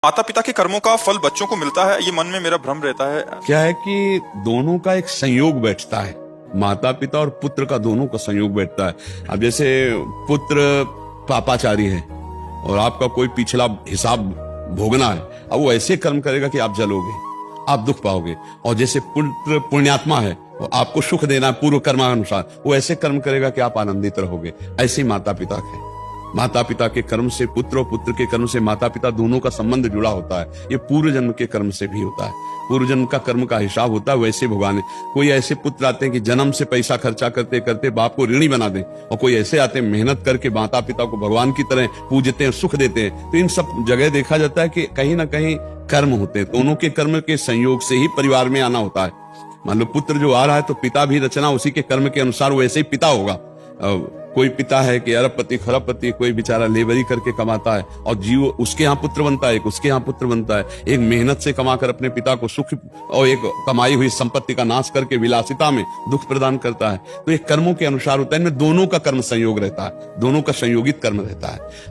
माता पिता के कर्मों का फल बच्चों को मिलता है, ये मन में मेरा भ्रम रहता है। क्या है कि दोनों का एक संयोग बैठता है, माता पिता और पुत्र का दोनों का संयोग बैठता है। अब जैसे पुत्र पापाचारी है और आपका कोई पिछला हिसाब भोगना है, अब वो ऐसे कर्म करेगा कि आप जलोगे, आप दुख पाओगे। और जैसे पुत्र पुण्यात्मा है, वो आपको सुख देना है पूर्व कर्मानुसार, वो ऐसे कर्म करेगा कि आप आनंदित रहोगे। ऐसे ही माता पिता है, माता पिता के कर्म से पुत्र और पुत्र के कर्म से माता पिता दोनों का संबंध जुड़ा होता है। ये पूर्व जन्म के कर्म से भी होता है, पूर्व जन्म का कर्म का हिसाब होता है। वैसे भगवान कोई ऐसे पुत्र आते हैं कि जन्म से पैसा खर्चा करते करते बाप को ऋणी बना दें, और कोई ऐसे आते हैं मेहनत करके माता पिता को भगवान की तरह पूजते हैं, सुख देते हैं। तो इन सब जगह देखा जाता है कि कहीं ना कहीं कर्म होते हैं, दोनों के कर्म के संयोग से ही परिवार में आना होता है। मान लो पुत्र जो आ रहा है तो पिता भी रचना उसी के कर्म के अनुसार वैसे ही पिता होगा। कोई पिता है कि अरबपति खरबपति, कोई बेचारा लेबरी करके कमाता है और जीव उसके यहाँ पुत्र बनता है, एक उसके यहाँ पुत्र बनता है। एक मेहनत से कमाकर अपने पिता को सुख और एक कमाई हुई संपत्ति का नाश करके विलासिता में दुख प्रदान करता है। तो ये कर्मों के अनुसार होता है, इनमें दोनों का कर्म संयोग रहता है, दोनों का संयोगित कर्म रहता है।